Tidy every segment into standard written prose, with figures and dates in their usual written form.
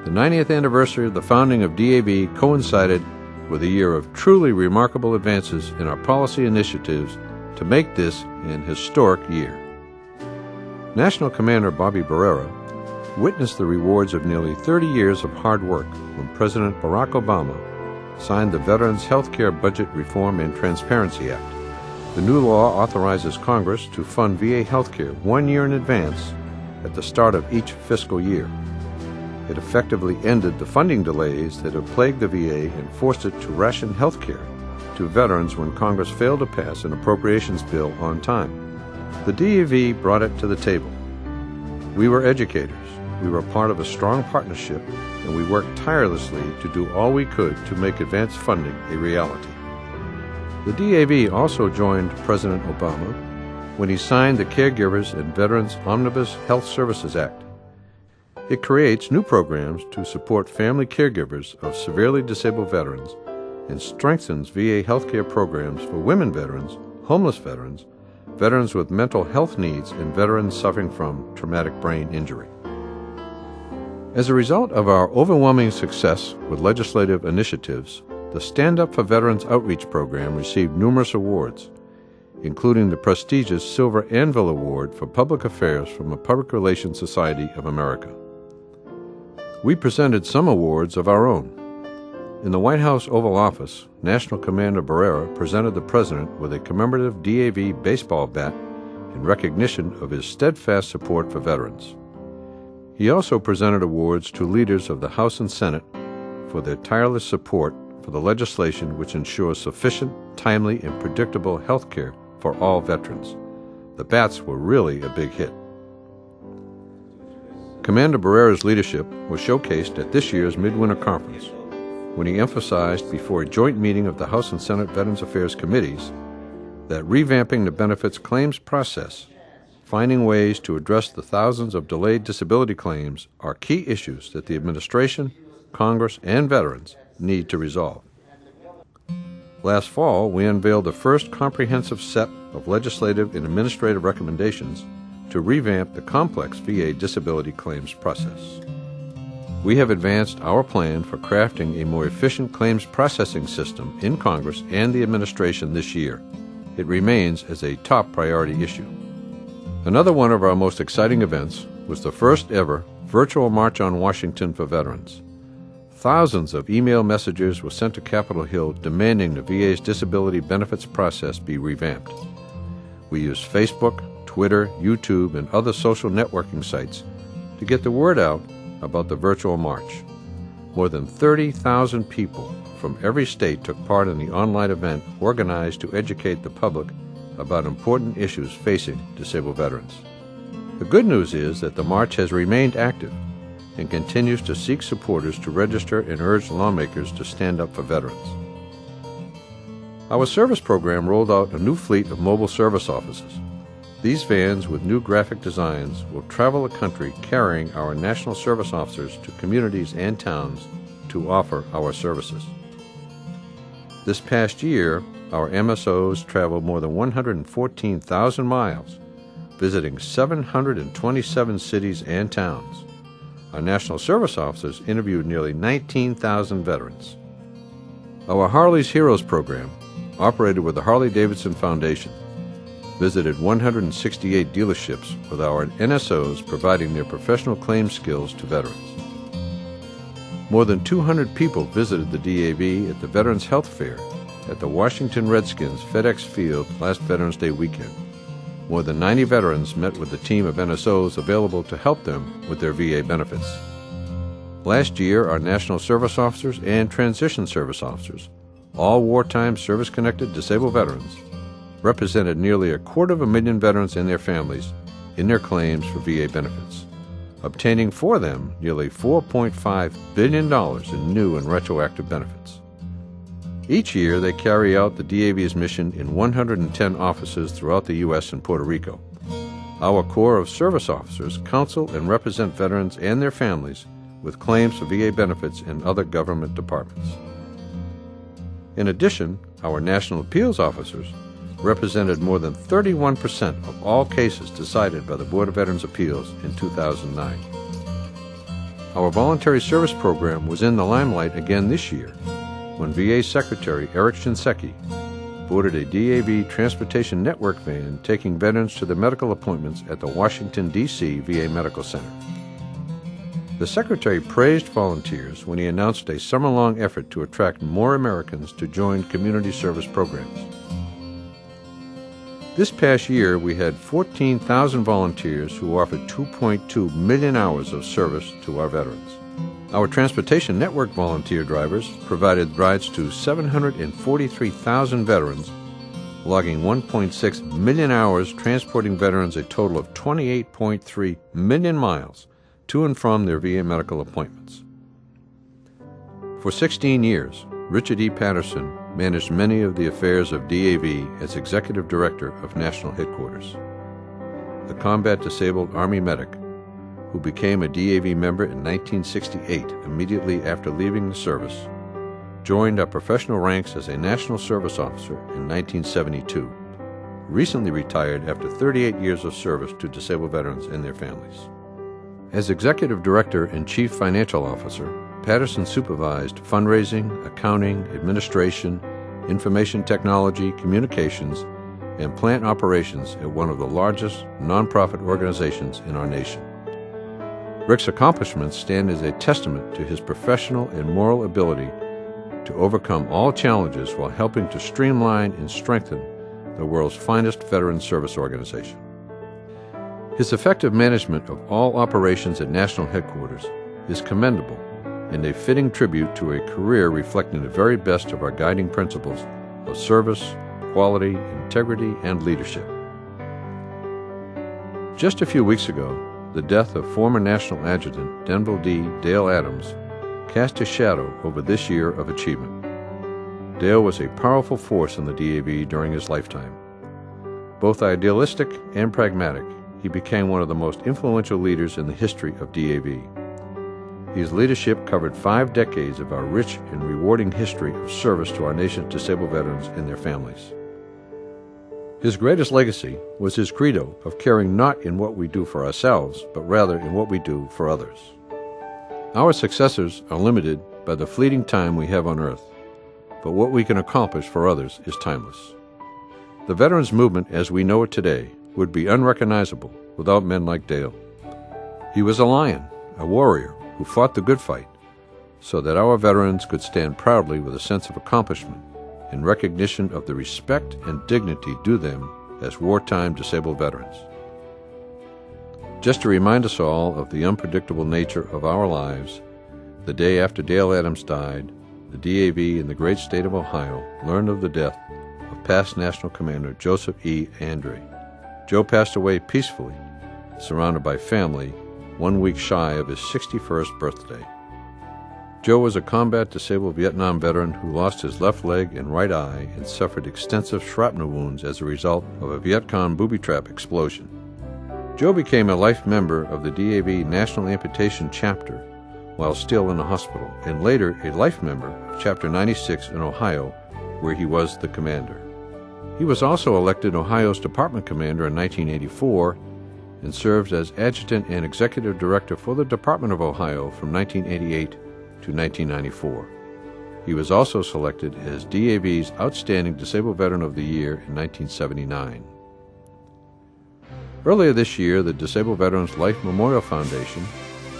The 90th anniversary of the founding of DAV coincided with a year of truly remarkable advances in our policy initiatives to make this an historic year. National Commander Bobby Barrera witnessed the rewards of nearly 30 years of hard work when President Barack Obama signed the Veterans Health Care Budget Reform and Transparency Act. The new law authorizes Congress to fund VA health care 1 year in advance at the start of each fiscal year. It effectively ended the funding delays that have plagued the VA and forced it to ration health care to veterans when Congress failed to pass an appropriations bill on time. The DAV brought it to the table. We were educators. We were part of a strong partnership, and we worked tirelessly to do all we could to make advance funding a reality. The DAV also joined President Obama when he signed the Caregivers and Veterans Omnibus Health Services Act. It creates new programs to support family caregivers of severely disabled veterans and strengthens VA healthcare programs for women veterans, homeless veterans, veterans with mental health needs, and veterans suffering from traumatic brain injury. As a result of our overwhelming success with legislative initiatives, the Stand Up for Veterans Outreach Program received numerous awards, including the prestigious Silver Anvil Award for Public Affairs from the Public Relations Society of America. We presented some awards of our own. In the White House Oval Office, National Commander Barrera presented the President with a commemorative DAV baseball bat in recognition of his steadfast support for veterans. He also presented awards to leaders of the House and Senate for their tireless support for the legislation which ensures sufficient, timely, and predictable health care for all veterans. The bats were really a big hit. Commander Barrera's leadership was showcased at this year's Midwinter Conference when he emphasized before a joint meeting of the House and Senate Veterans Affairs Committees that revamping the benefits claims process, finding ways to address the thousands of delayed disability claims are key issues that the administration, Congress, and veterans need to resolve. Last fall, we unveiled the first comprehensive set of legislative and administrative recommendations to revamp the complex VA disability claims process. We have advanced our plan for crafting a more efficient claims processing system in Congress and the administration this year. It remains as a top priority issue. Another one of our most exciting events was the first ever virtual March on Washington for Veterans. Thousands of email messages were sent to Capitol Hill demanding the VA's disability benefits process be revamped. We used Facebook, Twitter, YouTube, and other social networking sites to get the word out about the virtual march. More than 30,000 people from every state took part in the online event organized to educate the public about important issues facing disabled veterans. The good news is that the march has remained active and continues to seek supporters to register and urge lawmakers to stand up for veterans. Our service program rolled out a new fleet of mobile service offices. These vans with new graphic designs will travel the country carrying our national service officers to communities and towns to offer our services. This past year, our MSOs traveled more than 114,000 miles, visiting 727 cities and towns. Our National Service Officers interviewed nearly 19,000 veterans. Our Harley's Heroes program, operated with the Harley-Davidson Foundation, visited 168 dealerships with our NSOs providing their professional claims skills to veterans. More than 200 people visited the DAV at the Veterans Health Fair at the Washington Redskins FedEx Field last Veterans Day weekend. More than 90 veterans met with the team of NSOs available to help them with their VA benefits. Last year, our National Service Officers and Transition Service Officers, all wartime service-connected disabled veterans, represented nearly 250,000 veterans and their families in their claims for VA benefits, obtaining for them nearly $4.5 billion in new and retroactive benefits. Each year, they carry out the DAV's mission in 110 offices throughout the U.S. and Puerto Rico. Our Corps of Service Officers counsel and represent veterans and their families with claims for VA benefits in other government departments. In addition, our National Appeals Officers represented more than 31% of all cases decided by the Board of Veterans' Appeals in 2009. Our voluntary service program was in the limelight again this year when VA Secretary Eric Shinseki boarded a DAV Transportation Network van taking veterans to their medical appointments at the Washington, D.C. VA Medical Center. The Secretary praised volunteers when he announced a summer-long effort to attract more Americans to join community service programs. This past year, we had 14,000 volunteers who offered 2.2 million hours of service to our veterans. Our Transportation Network volunteer drivers provided rides to 743,000 veterans, logging 1.6 million hours transporting veterans a total of 28.3 million miles to and from their VA medical appointments. For 16 years, Richard E. Patterson managed many of the affairs of DAV as Executive Director of National Headquarters. The combat disabled Army medic, who became a DAV member in 1968 immediately after leaving the service, joined our professional ranks as a National Service Officer in 1972, recently retired after 38 years of service to disabled veterans and their families. As Executive Director and Chief Financial Officer, Patterson supervised fundraising, accounting, administration, information technology, communications, and plant operations at one of the largest nonprofit organizations in our nation. Rick's accomplishments stand as a testament to his professional and moral ability to overcome all challenges while helping to streamline and strengthen the world's finest veteran service organization. His effective management of all operations at National Headquarters is commendable and a fitting tribute to a career reflecting the very best of our guiding principles of service, quality, integrity, and leadership. Just a few weeks ago, the death of former National Adjutant Denville D. Dale Adams cast a shadow over this year of achievement. Dale was a powerful force in the DAV during his lifetime. Both idealistic and pragmatic, he became one of the most influential leaders in the history of DAV. His leadership covered 5 decades of our rich and rewarding history of service to our nation's disabled veterans and their families. His greatest legacy was his credo of caring not in what we do for ourselves, but rather in what we do for others. Our successors are limited by the fleeting time we have on earth, but what we can accomplish for others is timeless. The veterans movement as we know it today would be unrecognizable without men like Dale. He was a lion, a warrior, who fought the good fight so that our veterans could stand proudly with a sense of accomplishment in recognition of the respect and dignity due them as wartime disabled veterans. Just to remind us all of the unpredictable nature of our lives, the day after Dale Adams died, the DAV in the great state of Ohio learned of the death of past National Commander Joseph E. Andre. Joe passed away peacefully, surrounded by family, 1 week shy of his 61st birthday. Joe was a combat-disabled Vietnam veteran who lost his left leg and right eye and suffered extensive shrapnel wounds as a result of a Viet Cong booby trap explosion. Joe became a life member of the DAV National Amputation Chapter while still in the hospital, and later a life member of Chapter 96 in Ohio, where he was the commander. He was also elected Ohio's Department Commander in 1984 and served as Adjutant and Executive Director for the Department of Ohio from 1988 to 1994. He was also selected as DAV's Outstanding Disabled Veteran of the Year in 1979. Earlier this year, the Disabled Veterans Life Memorial Foundation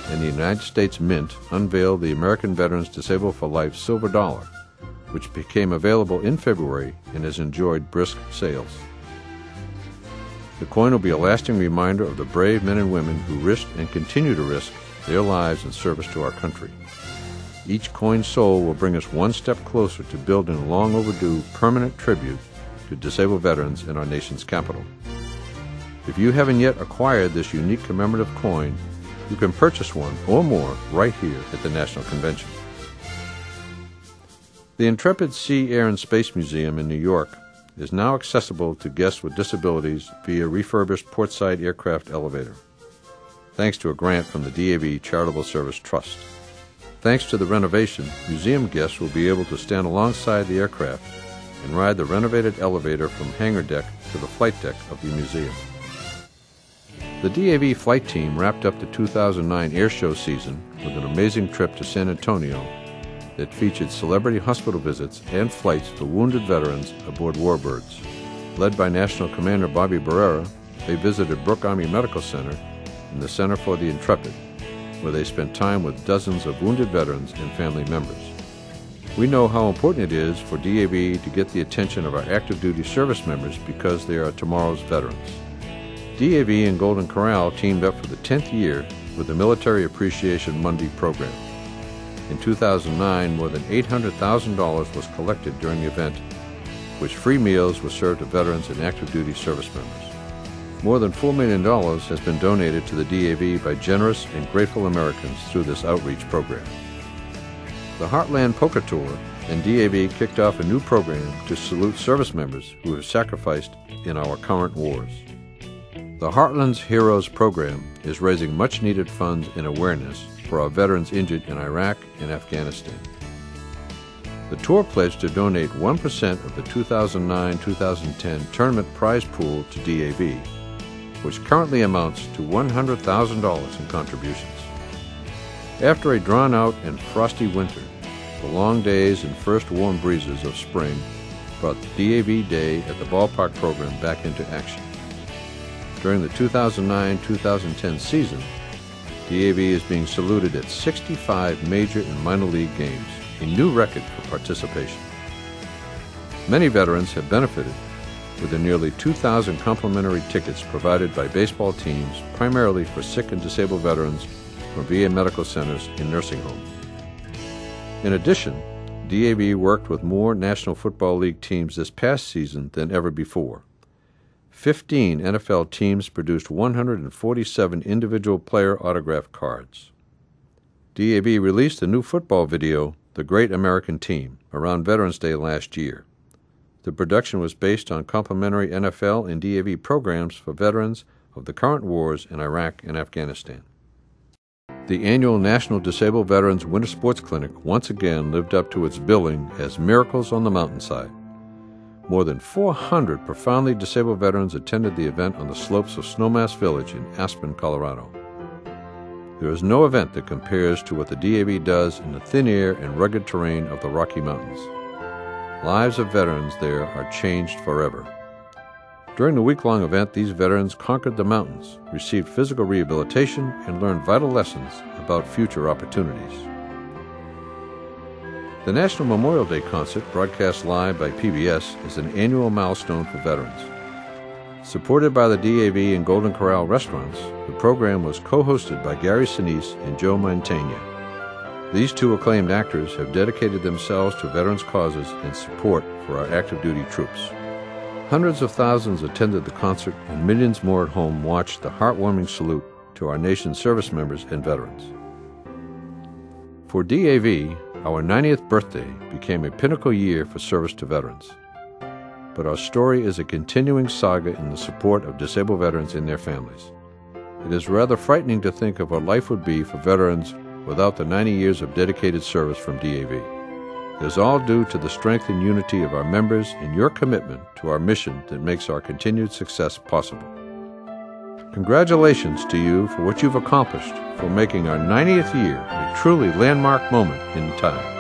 and the United States Mint unveiled the American Veterans Disabled for Life Silver Dollar, which became available in February and has enjoyed brisk sales. The coin will be a lasting reminder of the brave men and women who risked and continue to risk their lives in service to our country. Each coin sold will bring us one step closer to building a long overdue permanent tribute to disabled veterans in our nation's capital. If you haven't yet acquired this unique commemorative coin, you can purchase one or more right here at the National Convention. The Intrepid Sea, Air, and Space Museum in New York is now accessible to guests with disabilities via refurbished portside aircraft elevator, thanks to a grant from the DAV Charitable Service Trust. Thanks to the renovation, museum guests will be able to stand alongside the aircraft and ride the renovated elevator from hangar deck to the flight deck of the museum. The DAV flight team wrapped up the 2009 air show season with an amazing trip to San Antonio that featured celebrity hospital visits and flights for wounded veterans aboard warbirds. Led by National Commander Bobby Barrera, they visited Brooke Army Medical Center and the Center for the Intrepid, where they spent time with dozens of wounded veterans and family members. We know how important it is for DAV to get the attention of our active duty service members because they are tomorrow's veterans. DAV and Golden Corral teamed up for the 10th year with the Military Appreciation Monday program. In 2009, more than $800,000 was collected during the event, which free meals were served to veterans and active duty service members. More than $4 million has been donated to the DAV by generous and grateful Americans through this outreach program. The Heartland Poker Tour and DAV kicked off a new program to salute service members who have sacrificed in our current wars. The Heartland's Heroes program is raising much-needed funds and awareness for our veterans injured in Iraq and Afghanistan. The tour pledged to donate 1% of the 2009-2010 tournament prize pool to DAV, which currently amounts to $100,000 in contributions. After a drawn-out and frosty winter, the long days and first warm breezes of spring brought the DAV Day at the Ballpark program back into action. During the 2009-2010 season, DAV is being saluted at 65 major and minor league games, a new record for participation. Many veterans have benefited with the nearly 2,000 complimentary tickets provided by baseball teams, primarily for sick and disabled veterans from VA medical centers and nursing homes. In addition, DAV worked with more National Football League teams this past season than ever before. 15 NFL teams produced 147 individual player autograph cards. DAV released a new football video, The Great American Team, around Veterans Day last year. The production was based on complimentary NFL and DAV programs for veterans of the current wars in Iraq and Afghanistan. The annual National Disabled Veterans Winter Sports Clinic once again lived up to its billing as Miracles on the Mountainside. More than 400 profoundly disabled veterans attended the event on the slopes of Snowmass Village in Aspen, Colorado. There is no event that compares to what the DAV does in the thin air and rugged terrain of the Rocky Mountains. Lives of veterans there are changed forever. During the week-long event, these veterans conquered the mountains, received physical rehabilitation, and learned vital lessons about future opportunities. The National Memorial Day concert, broadcast live by PBS, is an annual milestone for veterans. Supported by the DAV and Golden Corral restaurants, the program was co-hosted by Gary Sinise and Joe Mantegna. These two acclaimed actors have dedicated themselves to veterans' causes and support for our active duty troops. Hundreds of thousands attended the concert, and millions more at home watched the heartwarming salute to our nation's service members and veterans. For DAV, our 90th birthday became a pinnacle year for service to veterans. But our story is a continuing saga in the support of disabled veterans and their families. It is rather frightening to think of what life would be for veterans without the 90 years of dedicated service from DAV. It is all due to the strength and unity of our members and your commitment to our mission that makes our continued success possible. Congratulations to you for what you've accomplished for making our 90th year a truly landmark moment in time.